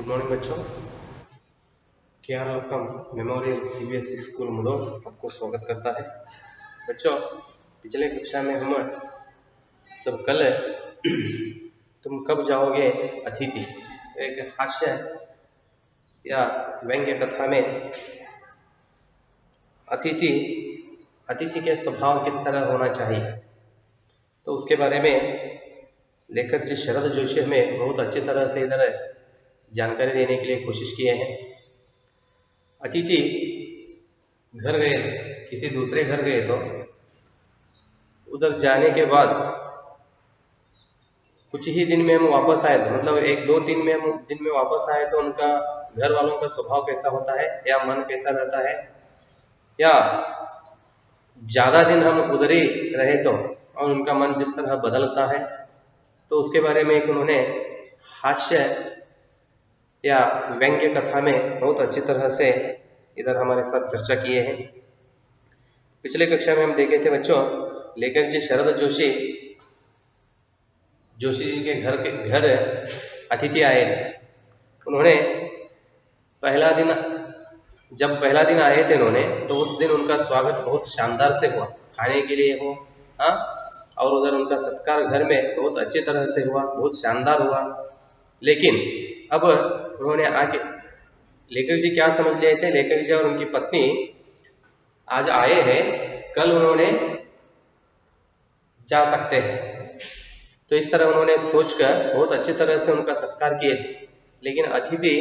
Good morning बच्चों। K R Lakkam memorial CBSE school मुदोल आपको स्वागत करता है। बच्चों, पिछले कक्षा में हम तब कल तुम कब जाओगे अतिथि, एक हास्य या व्यंग्य कथा में अतिथि के स्वभाव किस तरह होना चाहिए, तो उसके बारे में लेखक जी शरद जोशी हमें बहुत अच्छी तरह से इधर जानकारी देने के लिए कोशिश किए हैं। अतिथि घर गए, किसी दूसरे घर गए, तो उधर जाने के बाद कुछ ही दिन में हम वापस आए, तो मतलब 1-2 दिन में वापस आए, तो उनका घर वालों का स्वभाव कैसा होता है या मन कैसा रहता है, या ज़्यादा दिन हम उधर ही रहे तो और उनका मन जिस तरह बदलता है, तो उसके बारे में एक उन्होंने हास्य या व्यंग्य कथा में बहुत अच्छी तरह से इधर हमारे साथ चर्चा किए हैं। पिछले कक्षा में हम देखे थे बच्चों, लेखक जी शरद जोशी जी के घर अतिथि आए थे। उन्होंने जब पहला दिन आए थे उन्होंने, तो उस दिन उनका स्वागत बहुत शानदार से हुआ, खाने के लिए हो, हाँ, और उधर उनका सत्कार घर में बहुत अच्छी तरह से हुआ, बहुत शानदार हुआ। लेकिन अब उन्होंने आके लेखक जी क्या समझ लिए थे, लेखक जी और उनकी पत्नी आज आए हैं, कल उन्होंने जा सकते हैं, तो इस तरह उन्होंने सोचकर बहुत अच्छी तरह से उनका सत्कार किए। लेकिन अतिथि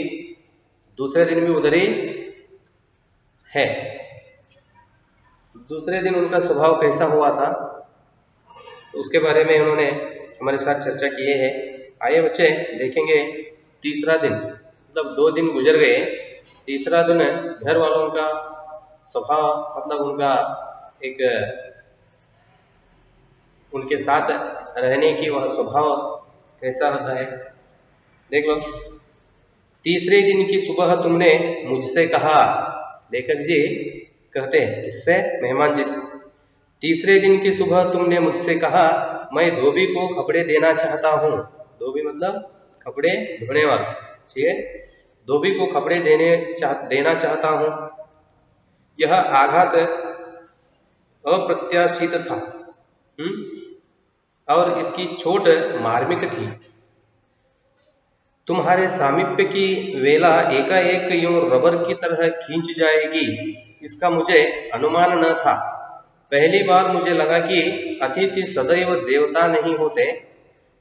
दूसरे दिन भी उधर ही है। दूसरे दिन उनका स्वभाव कैसा हुआ था, तो उसके बारे में उन्होंने हमारे साथ चर्चा किए हैं। आइए बच्चे देखेंगे, तीसरा दिन, मतलब 2 दिन गुजर गए, तीसरा दिन घर वालों का स्वभाव, मतलब उनका एक उनके साथ रहने की वह स्वभाव कैसा होता है, देख लो। तीसरे दिन की सुबह तुमने मुझसे कहा, लेखक जी कहते हैं किससे, मेहमान जी से। तीसरे दिन की सुबह तुमने मुझसे कहा, मैं धोबी को कपड़े देना चाहता हूँ। धोबी मतलब कपड़े धोने वाला, ठीक है। धोबी को कपड़े देना चाहता हूँ। यह आघात अप्रत्याशित था, और इसकी चोट मार्मिक थी। तुम्हारे सामीप्य की वेला एकाएक यूं रबर की तरह खींच जाएगी, इसका मुझे अनुमान न था। पहली बार मुझे लगा कि अतिथि सदैव देवता नहीं होते,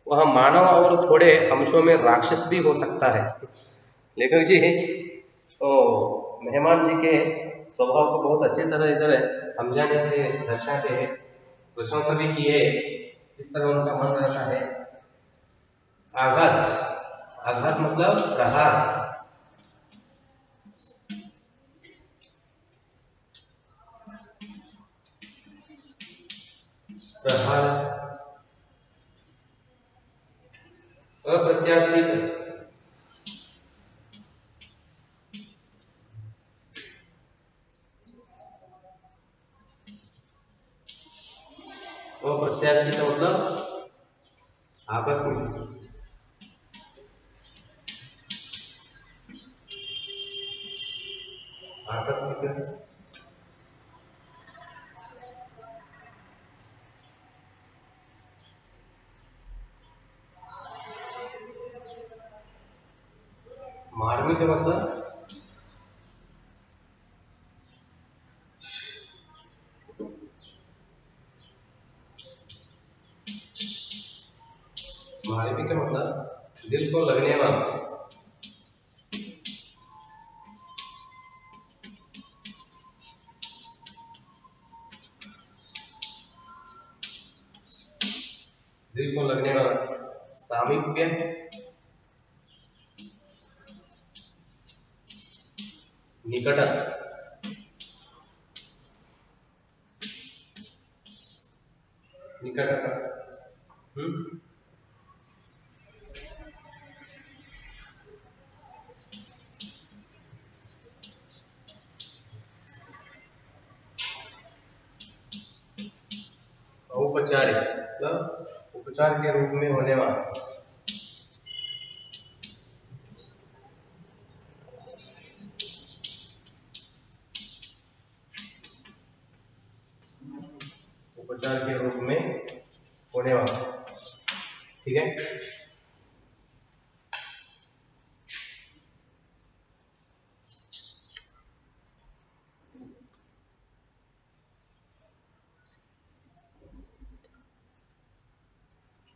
वह मानव और थोड़े अंशों में राक्षस भी हो सकता है। लेखक जी तो मेहमान जी के स्वभाव को बहुत अच्छी तरह इधर समझाने के लिए दर्शाते हैं, प्रशंसा भी की है, इस तरह उनका मन रहता है। आघात मतलब प्रहार, अप्रत्याशित, अप्रत्याशित मतलब आकस्मिक, मार्मिक मतलब दिल को लगने वाला, दिल को लगने वाला। सामीप्य, निकट, औपचारिक मतलब उपचार के रूप में होने वाला। प्रचार के रूप में होने वाला। ठीक है,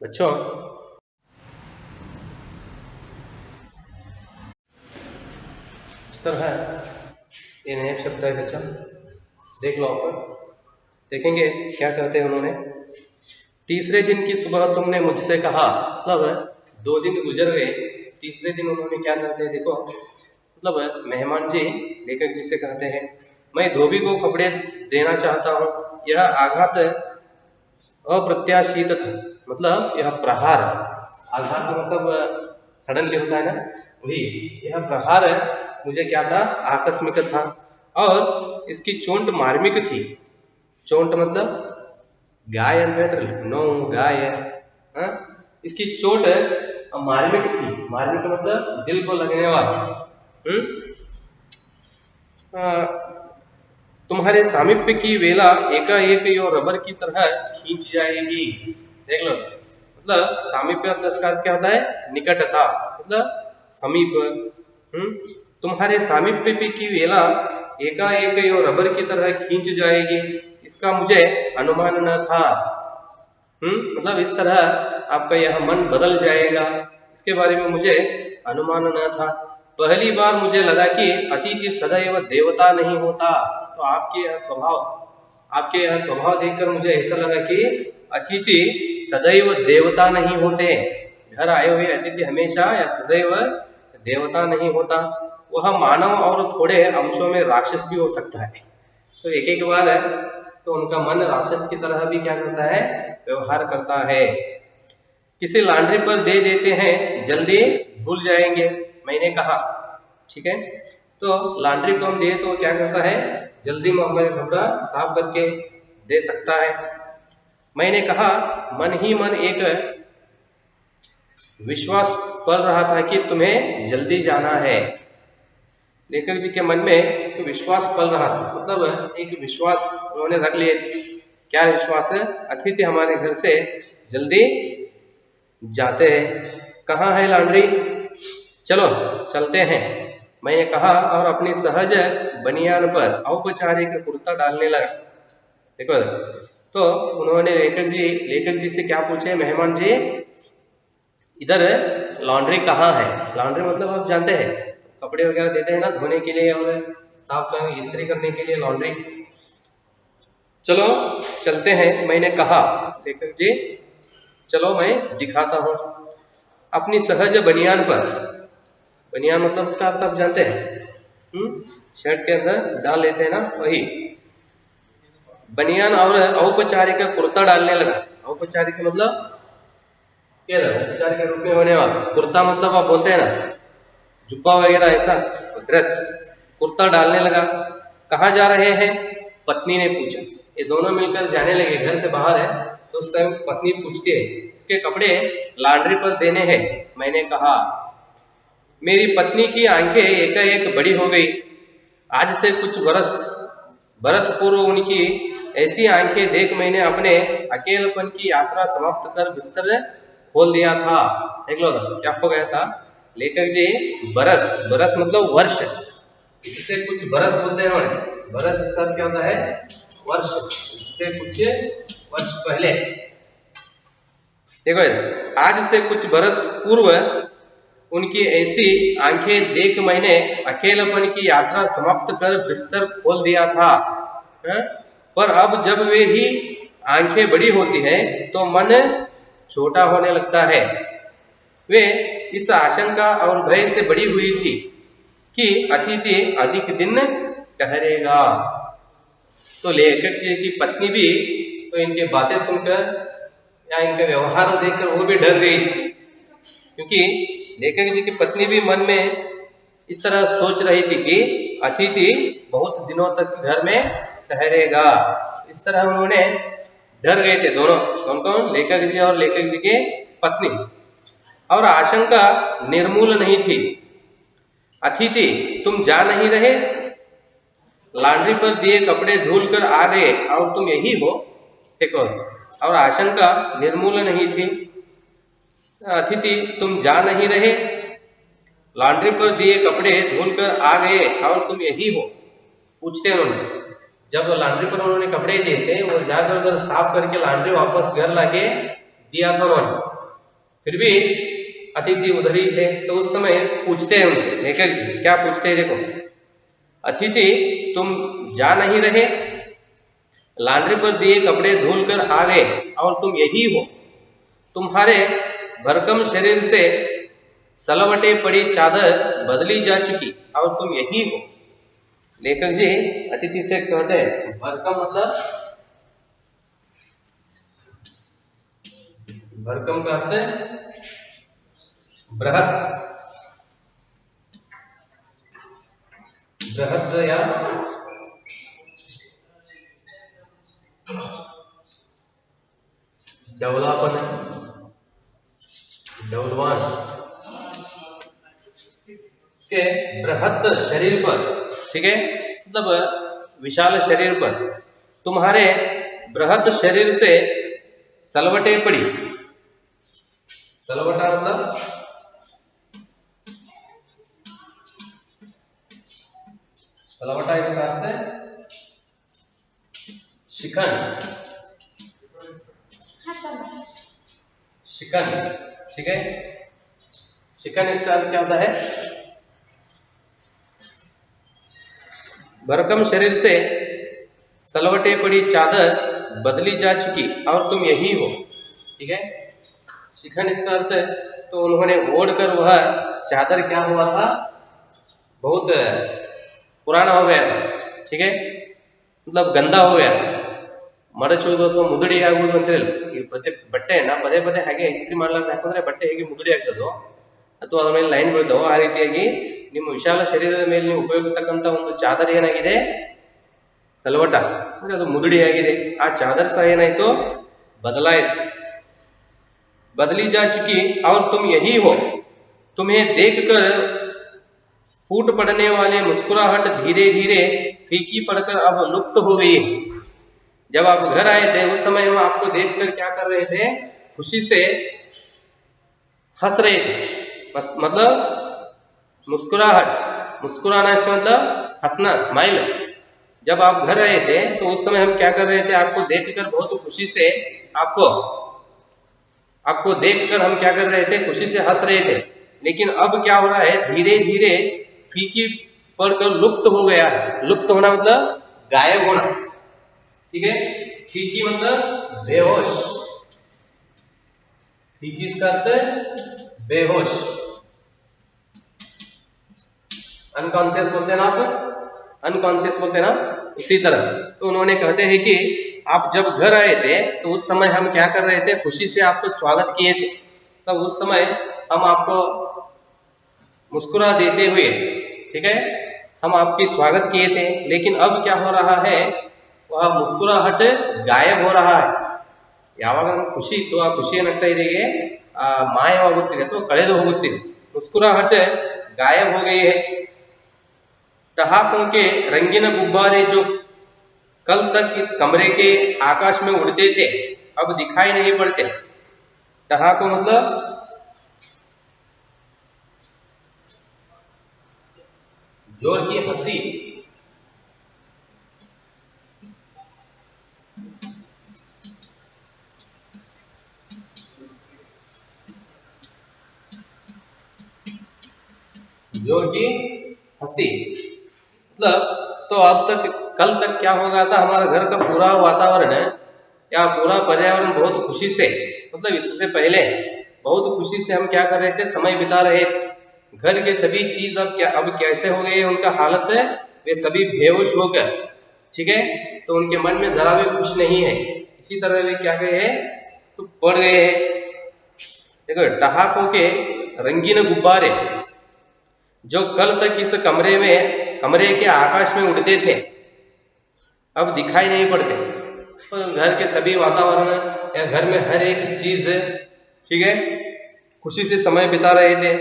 बच्चों इस तरह ये नया शब्द है बच्चों, देख लो आप, देखेंगे क्या कहते हैं उन्होंने। तीसरे दिन की सुबह तुमने मुझसे कहा, मतलब 2 दिन गुजर गए, तीसरे दिन उन्होंने क्या कहते हैं देखो, मतलब मेहमान जी लेखक जी से कहते हैं, मैं धोबी को कपड़े देना चाहता हूँ। यह आघात अप्रत्याशित था, मतलब यह प्रहार, आघात मतलब सडनली होता है ना, वही यह प्रहार मुझे क्या था, आकस्मिक था, और इसकी चोट मार्मिक थी। चोट मतलब गाय नो गाय, हाँ? इसकी चोट मार्मिक थी, मार्मिक मतलब दिल को लगने वाला। तुम्हारे सामीप्य की वेला एकाएक यो रबर की तरह खींच जाएगी। देख लो, मतलब सामीप्य मतलब इसका अर्थ क्या होता है, निकटता, मतलब समीप। तुम्हारे सामीप्य की वेला एकाएक यो रबर की तरह खींच जाएगी, इसका मुझे अनुमान न था। मतलब इस तरह आपका यह मन बदल जाएगा, इसके बारे में मुझे अनुमान न था। पहली बार मुझे लगा कि अतिथि सदैव देवता नहीं होता। तो आपके यह स्वभाव देखकर मुझे ऐसा लगा कि अतिथि सदैव देवता नहीं होते, घर आए हुए अतिथि हमेशा या सदैव देवता नहीं होता, वह मानव और थोड़े अंशों में राक्षस भी हो सकता है। तो एक एक बार तो उनका मन राक्षस की तरह भी क्या करता है, व्यवहार करता है। किसी लॉन्ड्री पर दे देते हैं, जल्दी धुल जाएंगे, मैंने कहा। ठीक है, तो लॉन्ड्री को हम दिए तो क्या करता है, जल्दी हमारे कपड़ा साफ करके दे सकता है। मैंने कहा, मन ही मन एक विश्वास पल रहा था कि तुम्हें जल्दी जाना है। लेखक जी के मन में एक विश्वास पल रहा था, मतलब एक विश्वास उन्होंने रख लिए थे। क्या विश्वास है, अतिथि हमारे घर से जल्दी जाते हैं। कहाँ है लॉन्ड्री, चलो चलते हैं, मैंने कहा, और अपनी सहज बनियान पर औपचारिक कुर्ता डालने लगा। देखो, तो उन्होंने लेखक जी से क्या पूछे, मेहमान जी इधर लॉन्ड्री कहाँ है। लॉन्ड्री मतलब आप जानते हैं, कपड़े वगैरह देते हैं ना धोने के लिए और साफ करने, इस्त्री करने के लिए लॉन्ड्री। चलो चलते हैं, मैंने कहा। लेखक जी, चलो मैं दिखाता हूँ। अपनी सहज बनियान पर, बनियान मतलब उसका अर्थ आप जानते हैं, शर्ट के अंदर डाल लेते हैं ना, वही बनियान, और औपचारिक कुर्ता डालने लगा। औपचारिक मतलब क्या है, औपचारिक के रूप में होने वाला। कुर्ता मतलब आप बोलते हैं ना जुब्बा वगैरह, ऐसा ड्रेस, कुर्ता डालने लगा। कहाँ जा रहे हैं, पत्नी ने पूछा। ये दोनों मिलकर जाने लगे, घर से बाहर है तो उस टाइम पत्नी पूछती है, इसके कपड़े लॉन्ड्री पर देने हैं। मैंने कहा, मेरी पत्नी की आंखें एकाएक बड़ी हो गई। आज से कुछ बरस पूर्व उनकी ऐसी आंखें देख मैंने अपने अकेलेपन की यात्रा समाप्त कर बिस्तर खोल दिया था। देख लो क्या हो गया था। लेखक जी बरस मतलब वर्ष, इससे कुछ बरस बोलते हैं, बरस इसका क्या होता है, वर्ष, इससे कुछ वर्ष पहले। देखो, आज से कुछ बरस पूर्व उनकी ऐसी आंखें देख मैंने अकेलेपन की यात्रा समाप्त कर बिस्तर खोल दिया था। पर अब जब वे ही आंखें बड़ी होती है तो मन छोटा होने लगता है। वे इस आशंका और भय से बड़ी हुई थी कि अतिथि अधिक दिन ठहरेगा। तो लेखक जी की पत्नी भी तो इनके बातें सुनकर या इनके व्यवहार देखकर वो भी डर गई, क्योंकि लेखक जी की पत्नी भी मन में इस तरह सोच रही थी कि अतिथि बहुत दिनों तक घर में ठहरेगा। इस तरह उन्होंने डर गए थे दोनों, कौन कौन, लेखक जी और लेखक जी के पत्नी। और आशंका निर्मूल नहीं थी। अतिथि, तुम जा नहीं रहे, लॉन्ड्री पर दिए कपड़े धुल कर आ गए और तुम यही हो, एक और आशंका निर्मूल नहीं थी। अतिथि तुम जा नहीं रहे, लॉन्ड्री पर दिए कपड़े धुलकर आ गए और तुम यही हो। पूछते हैं उनसे, जब लॉन्ड्री पर उन्होंने कपड़े दिए थे वो जाकर उधर साफ करके लॉन्ड्री वापस घर लाके दिया था उन्होंने, फिर भी अतिथि उधर ही थे। तो उस समय पूछते हैं उनसे, लेखक जी क्या पूछते हैं, देखो, अतिथि तुम जा नहीं रहे, लॉन्ड्री पर दिए कपड़े धुल कर आ गए और तुम यही हो। तुम्हारे भरकम शरीर से सलवटे पड़ी चादर बदली जा चुकी और तुम यही हो। लेखक जी अतिथि से कहते हैं, भरकम मतलब, भरकम का अर्थ है बृहत, बृहत या डौलापन, डौलवान के बृहत शरीर पर, ठीक है, मतलब विशाल शरीर पर तुम्हारे बृहत शरीर से सलवटे पड़ी। सलवटा मतलब सलवटा इसका अर्थ है शिकन, शिकन, ठीक है, शिकन इसका अर्थ क्या होता है, भरकम शरीर से सलवटे पड़ी चादर बदली जा चुकी और तुम यही हो, ठीक है। शिखन इसका अर्थ है, तो उन्होंने ओढ़कर वह चादर क्या हुआ था, बहुत पुराना हो गया था, ठीक है, मतलब गंदा हो गया। ಮಡಚುವುದು ಅಥವಾ ಮುದುಡಿ ಆಗುವುದು ಅಂತ ಹೇಳಿ ಈ ಪ್ರತಿ ಬಟ್ಟೆಯನ್ನ ಪದೇ ಪದೇ ಹಾಗೆ ಇಸ್ತ್ರಿ ಮಾಡಲಾರ್ದು ಹಾಕಿದ್ರೆ ಬಟ್ಟೆ ಹೇಗೆ ಮುದುಡಿ ಆಗ್ತದೋ ಅಥವಾ ಅದರ ಮೇಲೆ ಲೈನ್ ಬೀಳ್ತಾವೋ ಆ ರೀತಿಯಾಗಿ ನಿಮ್ಮ ವಿಶಾಲ ಶರೀರದ ಮೇಲೆ ನೀವು ಉಪಯೋಗಿಸ್ತಕ್ಕಂಥ ಒಂದು ಚಾದರ್ ಏನಾಗಿದೆ, ಸಲವಟ ಅಂದ್ರೆ ಅದು ಮುದುಡಿ ಆಗಿದೆ। ಆ ಚಾದರ್ ಸಹ ಏನಾಯ್ತು, ಬದಲಾಯಿತು, बदली जा चुकी और तुम यही हो। तुम्हें देखकर फूट पड़ने वाले मुस्कुराहट धीरे धीरे फीकी पड़कर अब लुप्त हो गई है। जब आप घर आए थे उस समय हम आपको देखकर क्या कर रहे थे, खुशी से हंस रहे थे, मतलब मुस्कुराहट, मुस्कुराना इसका मतलब हंसना, स्माइल। जब आप घर आए थे तो उस समय हम क्या कर रहे थे, आपको देखकर बहुत खुशी से आपको देखकर हम क्या कर रहे थे, खुशी से हंस रहे थे। लेकिन अब क्या हो रहा है, धीरे धीरे फीकी पड़कर लुप्त हो गया है। लुप्त होना मतलब गायब होना, ठीक है। फीकी मतलब बेहोश, फीकी इसका अर्थ है बेहोश, अनकॉन्शियस बोलते हैं ना आप, अनकॉन्शियस बोलते हैं ना, इसी तरह। तो उन्होंने कहते हैं कि आप जब घर आए थे तो उस समय हम क्या कर रहे थे, खुशी से आपको स्वागत किए थे। तब उस समय हम आपको मुस्कुरा देते हुए, ठीक है, हम आपकी स्वागत किए थे। लेकिन अब क्या हो रहा है, वह मुस्कुराहट गायब हो रहा है। ಯಾವಾಗ ಖುಷಿ ಇತ್ತು ಆ ಖುಷಿ ಏನಾಗ್ತಾ ಇದೆ, ಮಾಯವಾಗುತ್ತಿದೆ ಅಥವಾ ಕಳೆದು ಹೋಗುತ್ತಿದೆ। मुस्कुराहट गायब हो गई है। ठहाकों के रंगीन गुब्बारे जो कल तक इस कमरे के आकाश में उड़ते थे अब दिखाई नहीं पड़ते। ठहाको मतलब जोर की हंसी, जोर की हंसी मतलब, तो अब तक कल तक क्या हो गया था, हमारा घर का पूरा वातावरण है या पूरा पर्यावरण बहुत खुशी से, मतलब इससे पहले बहुत खुशी से हम क्या कर रहे थे, समय बिता रहे थे। घर के सभी चीज अब कैसे हो गए, उनका हालत है वे सभी बेहोश हो गए, ठीक है। तो उनके मन में जरा भी खुश नहीं है। इसी तरह वे क्या गए हैं, तो पड़ गए हैं। देखो, ठहाकों के रंगीन गुब्बारे जो कल तक इस कमरे के आकाश में उड़ते थे अब दिखाई नहीं पड़ते। तो घर के सभी वातावरण या घर में हर एक चीज, ठीक है, खुशी से समय बिता रहे थे।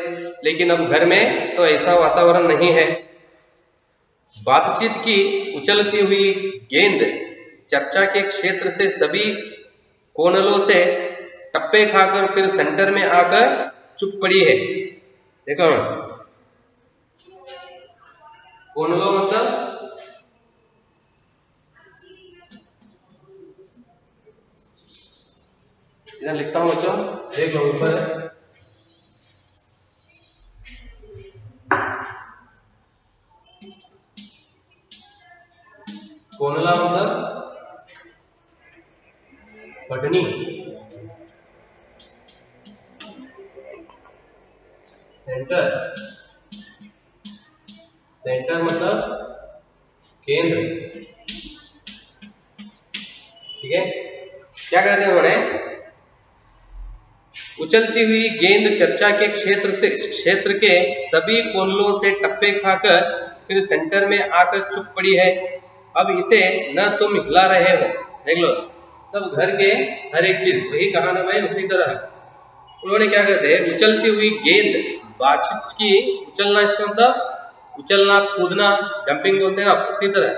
लेकिन अब घर में तो ऐसा वातावरण नहीं है। बातचीत की उछलती हुई गेंद चर्चा के क्षेत्र से सभी कोनलों से टप्पे खाकर फिर सेंटर में आकर चुप पड़ी है। देखो कोनलों मतलब इधर लिखता हूं बच्चों, देख लो ऊपर है। कोनला मतलब पटनी, सेंटर, सेंटर मतलब केंद्र। ठीक है, क्या कहते हैं उन्होंने, उछलती हुई गेंद चर्चा के क्षेत्र के सभी कोनलों से टप्पे खाकर फिर सेंटर में आकर चुप पड़ी है। अब इसे न तुम हिला रहे हो। देख लो, तब घर के हर एक चीज वही कहा ना भाई, उसी तरह उन्होंने क्या कहते हैं, उछलती हुई गेंद, बातचीत की उछलना, इसका मतलब उछलना कूदना, जंपिंग बोलते हैं ना, उसी तरह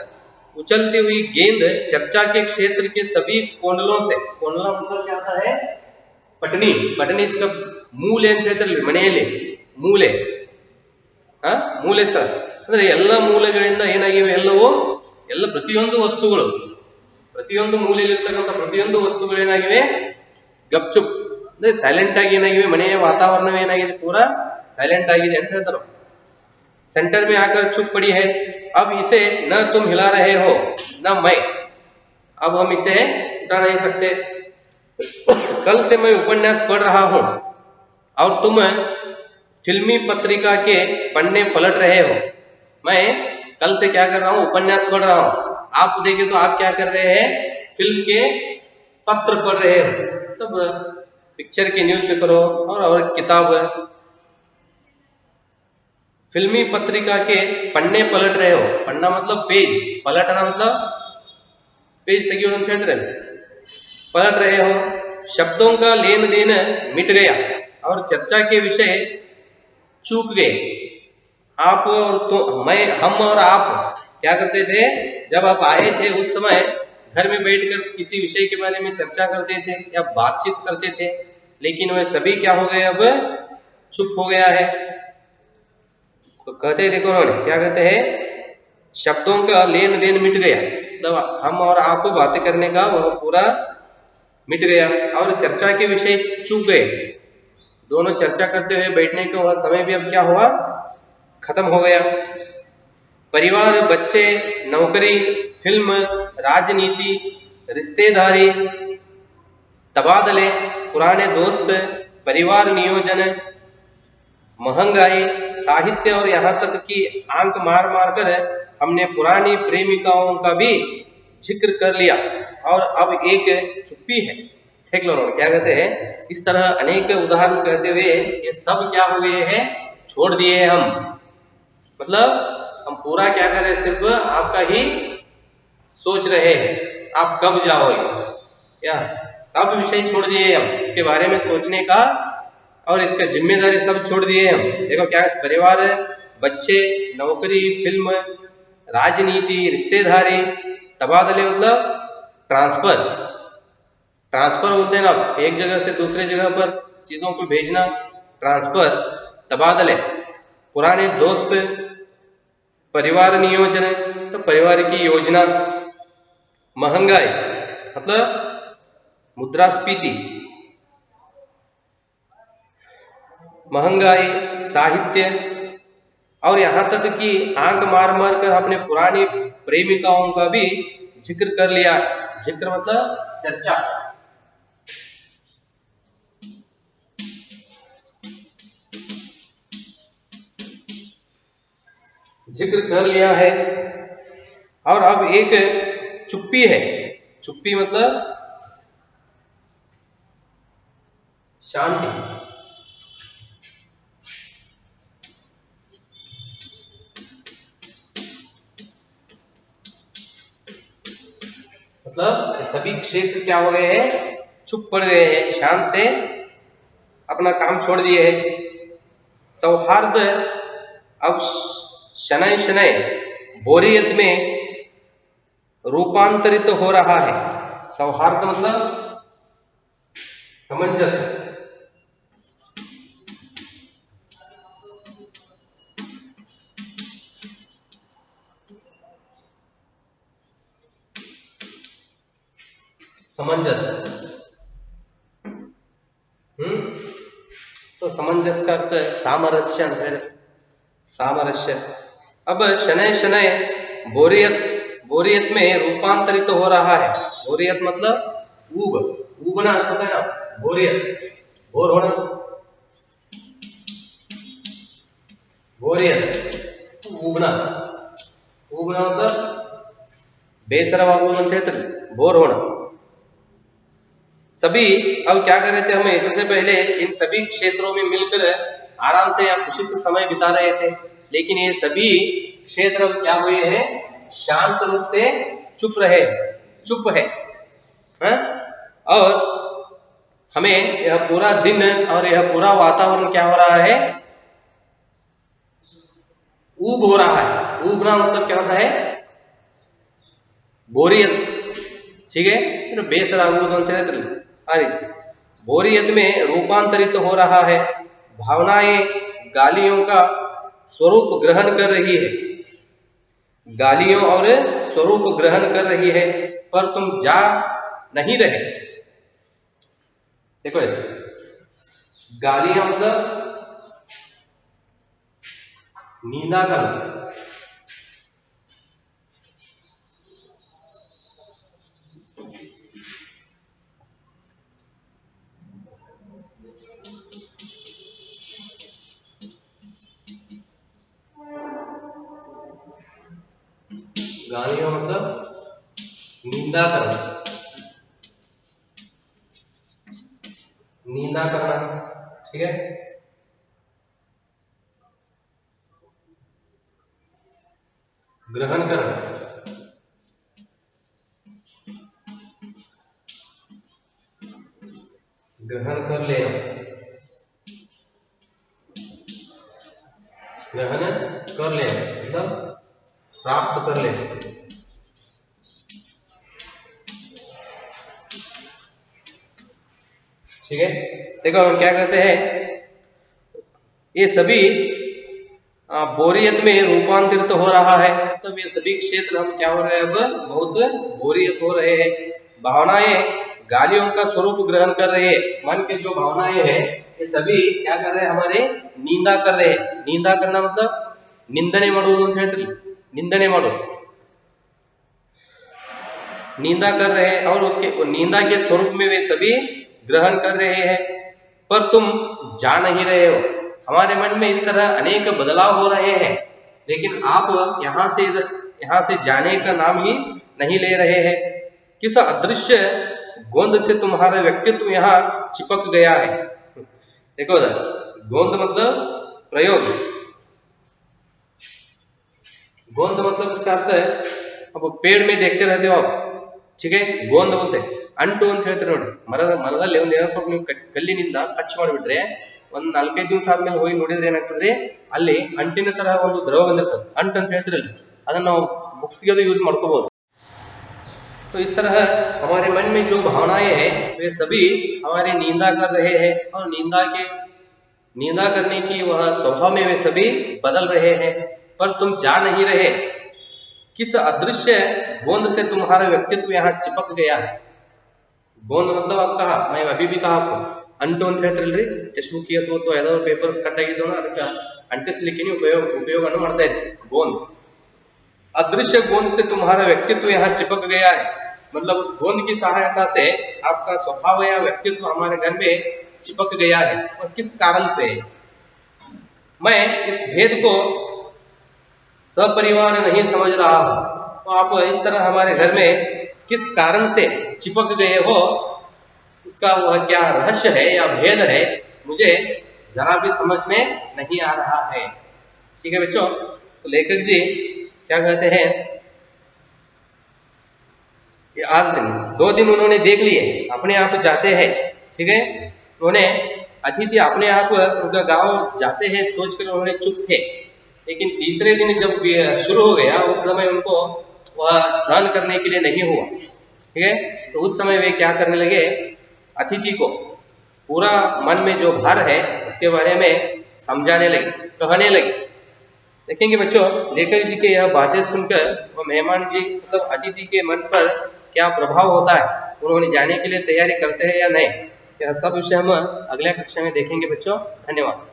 उछलती हुई गेंद चर्चा के क्षेत्र के सभी कोनलों से, कोनला मतलब क्या होता है, पटनी, पटनी इसका ಮೂಲೆ ಅಂತ ಹೇಳ್ತಿರಲಿ ಮನೆಯಲ್ಲಿ ಮೂಲೆ, ಮೂಲೆ ಸ್ಥಳ ಅಂದ್ರೆ ಎಲ್ಲ ಮೂಲೆಗಳಿಂದ ಏನಾಗಿವೆ, ಎಲ್ಲವೂ ಎಲ್ಲ ಪ್ರತಿಯೊಂದು ವಸ್ತುಗಳು, ಪ್ರತಿಯೊಂದು ಮೂಲೆಯಲ್ಲಿರ್ತಕ್ಕಂಥ ಪ್ರತಿಯೊಂದು ವಸ್ತುಗಳು ಏನಾಗಿವೆ, ಗಪ್ಚುಪ್ ಅಂದ್ರೆ ಸೈಲೆಂಟ್ ಆಗಿ ಏನಾಗಿವೆ, ಮನೆಯ ವಾತಾವರಣವೇ ಏನಾಗಿದೆ, ಪೂರಾ ಸೈಲೆಂಟ್ ಆಗಿದೆ ಅಂತ ಹೇಳ್ತಾರೆ। सेंटर में आकर चुप पड़ी है। अब इसे न तुम हिला रहे हो न मैं, अब हम इसे उठा नहीं सकते। कल से मैं उपन्यास पढ़ रहा हूं और तुम फिल्मी पत्रिका के पन्ने पलट रहे हो। मैं कल से क्या कर रहा हूं, उपन्यास पढ़ रहा हूं, आप देखें तो आप क्या कर रहे हैं, फिल्म के पत्र पढ़ रहे हो, तब पिक्चर के न्यूज़पेपर हो और किताब है। फिल्मी पत्रिका के पन्ने पलट रहे हो, पन्ना मतलब पेज, पलटना मतलब पेज ತೆಗೆಯೋದು ಅಂತ ಹೇಳ್ತಾರೆ, पलट रहे हो। शब्दों का लेन देन मिट गया और चर्चा के विषय चूक गए। आप और तो मैं, हम और आप क्या करते थे, जब आप आए थे उस समय घर में बैठकर किसी विषय के बारे में चर्चा करते थे या बातचीत करते थे, लेकिन वह सभी क्या हो गए, अब चुप हो गया है। तो कहते हैं, देखो उन्होंने क्या कहते हैं, शब्दों का लेन देन मिट गया, मतलब हम और आपको बातें करने का वह पूरा मिट गया, और चर्चा के विषय चूक गए, दोनों चर्चा करते हुए बैठने का वह समय भी अब क्या हुआ, खत्म हो गया। परिवार, बच्चे, नौकरी, फिल्म, राजनीति, रिश्तेदारी, तबादले, पुराने दोस्त, परिवार नियोजन, महंगाई, साहित्य और यहाँ तक कि आंक मार मार कर हमने पुरानी प्रेमिकाओं का भी जिक्र कर लिया और अब एक चुप्पी है। देख लो क्या कहते हैं, इस तरह अनेक उदाहरण कहते हुए ये सब क्या हो गए हैं, छोड़ दिए हम, मतलब हम पूरा क्या कर रहे हैं, सिर्फ आपका ही सोच रहे हैं, आप कब जाओगे, या सब विषय छोड़ दिए हम, इसके बारे में सोचने का और इसका जिम्मेदारी सब छोड़ दिए हम। देखो क्या, परिवार, बच्चे, नौकरी, फिल्म, राजनीति, रिश्तेदारी, तबादले मतलब ट्रांसफर, ट्रांसफर बोलते हैं ना, एक जगह से दूसरे जगह पर चीजों को भेजना, ट्रांसफर, तबादले, पुराने दोस्त, परिवार नियोजन तो परिवार की योजना, महंगाई मतलब मुद्रास्फीति, महंगाई, साहित्य और यहाँ तक कि आंख मार मार कर अपने पुरानी प्रेमिकाओं का भी जिक्र कर लिया। जिक्र मतलब चर्चा, जिक्र कर लिया है और अब एक चुप्पी है। चुप्पी मतलब शांति, मतलब सभी क्षेत्र क्या हो गए हैं, चुप पड़ गए हैं, शांत से अपना काम छोड़ दिए हैं। सौहार्द अब शनै शनै बोरियत में रूपांतरित हो रहा है। सौहार्द मतलब सामंजस्य, सामंजस्य। तो सामंजस्य का अर्थ सामरस्य ಅಂತ ಹೇಳಿ, सामरस्य। अब शनय शनय बोरियत, बोरियत में रूपांतरित हो रहा है। बोरियत मतलब ऊब, ऊबना होता है ना, बोरियत, बोर होना, बोरियत ऊबना, ऊबना मतलब ಬೇಸರವಾಗುವುದು ಅಂತ ಹೇಳ್ತಾರೆ, बोर होना। सभी अब क्या कर रहे थे, हमें इससे पहले इन सभी क्षेत्रों में मिलकर आराम से या खुशी से समय बिता रहे थे, लेकिन ये सभी क्षेत्र अब क्या हुए हैं, शांत रूप से चुप रहे, चुप है, हाँ? और हमें यह पूरा दिन और यह पूरा वातावरण क्या हो रहा है, ऊब हो रहा है। ऊबना मतलब क्या होता है, बोरियत, ठीक है, ಬೇಸರಾಗುವುದು ಅಂತ ಹೇಳ್ತಾರೆ ಆ ರೀತಿ। बोरियत में रूपांतरित हो रहा है, भावनाएं गालियों का स्वरूप ग्रहण कर रही है, गालियों और स्वरूप ग्रहण कर रही है, पर तुम जा नहीं रहे। देखो गालियां मतलब निंदा करना, गालियां मतलब निंदा करना, निंदा करना, ठीक है। ग्रहण करना, ग्रहण कर लेना, ग्रहण कर लेना मतलब प्राप्त कर लेना, ठीक है। देखो हम क्या करते हैं, ये सभी बोरियत में रूपांतरित हो रहा है, मतलब ये सभी क्षेत्र हम क्या हो रहे हैं, अब बहुत बोरियत हो रहे हैं। भावनाएं गालियों का स्वरूप ग्रहण कर रहे हैं, मन के जो भावनाएं हैं ये सभी क्या कर रहे हैं, हमारे निंदा कर रहे हैं। निंदा करना मतलब निंदने ಮಾಡುವುದು ಅಂತ ಹೇಳ್ತಾರೆ, निंदने ಮಾಡೋದು, निंदा कर रहे हैं, और उसके निंदा के स्वरूप में वे सभी ग्रहण कर रहे हैं, पर तुम जा नहीं रहे हो। हमारे मन में इस तरह अनेक बदलाव हो रहे हैं, लेकिन आप यहाँ से जाने का नाम ही नहीं ले रहे हैं। किस अदृश्य गोंद से तुम्हारा व्यक्तित्व यहाँ चिपक गया है। देखो उधर गोंद मतलब प्रयोग, गोंद मतलब इसका अर्थ है, अब पेड़ में देखते रहते हो आप, ठीक है, गोंद बोलते अंटು ಅಂತ ಹೇಳ್ತಾರೆ ನೋಡಿ, ಮರದಲ್ಲಿ ಒಂದು ಏನೋ ಸ್ವಲ್ಪ ನೀವು ಕಲ್ಲಿನಿಂದ ಟಚ್ ಮಾಡಿಬಿಟ್ರೆ ಒಂದು 4-5 ದಿವಸ ಆದ್ಮೇಲೆ ಹೋಗಿ ನೋಡಿದ್ರೆ ಏನಾಗ್ತದ್ರಿ, ಅಲ್ಲಿ ಅಂಟಿನ ತರ ಒಂದು ದ್ರವ ಬಂದಿರ್ತದೆ, अंट ಅಂತ ಹೇಳ್ತಿರಲ್ಲ, ಅದನ್ನ ನಾವು ಬುಕ್ಸ್ಗೆ ಯೂಸ್ ಮಾಡ್ಕೋಬಹುದು। तो इस तरह हमारे मन में जो भावनाएं हैं वे सभी हमारी निंदा कर रहे हैं, और निंदा करने की वह स्वभाव में वे सभी बदल रहे हैं, पर तुम जा नहीं रहे। किस अदृश्य गोंद से तुम्हारा व्यक्तित्व यहाँ चिपक गया है। गोंद मतलब आप कहा, मैं अभी भी कहा आपको अंटು ಅಂತ ಹೇಳ್ತಿರಲ್ರಿ, ಟೆಕ್ಸ್ಟ್ ಬುಕ್ ಅಥವಾ ಯಾವ್ದಾದ್ರು ಪೇಪರ್ಸ್ ಕಟ್ ಆಗಿದ್ದು ಅಂದ್ರೆ ಅದಕ್ಕೆ ಅಂಟಿಸ್ಲಿಕ್ಕೆ ಉಪಯೋಗವನ್ನು ಮಾಡ್ತಾ ಇದ್ರಿ गोंद। अदृश्य गोंद से तुम्हारा व्यक्तित्व यहाँ चिपक गया है, मतलब उस गोंद की सहायता से आपका स्वभाव या व्यक्तित्व हमारे घर में चिपक गया है। और किस कारण से, मैं इस भेद को सपरिवार नहीं समझ रहा हूं। तो आप इस तरह हमारे घर में किस कारण से चिपक गए हो, उसका वह क्या रहस्य है या भेद है, मुझे जरा भी समझ में नहीं आ रहा है। ठीक है बच्चों, तो लेखक जी क्या कहते हैं, आज 2 दिन उन्होंने देख लिए, अपने आप जाते हैं, ठीक है, उन्होंने अतिथि अपने आप उनका गांव जाते हैं सोचकर उन्होंने चुप थे, लेकिन तीसरे दिन जब शुरू हो गया उस समय उनको वह सहन करने के लिए नहीं हुआ, ठीक है। तो उस समय वे क्या करने लगे, अतिथि को पूरा मन में जो भार है उसके बारे में समझाने लगे, कहने लगे। देखेंगे बच्चों, लेखक जी के यह बातें सुनकर वो मेहमान जी मतलब अतिथि के मन पर क्या प्रभाव होता है, उन्होंने जाने के लिए तैयारी करते हैं या नहीं, यह सब विषय हम अगले कक्षा में देखेंगे बच्चों। धन्यवाद।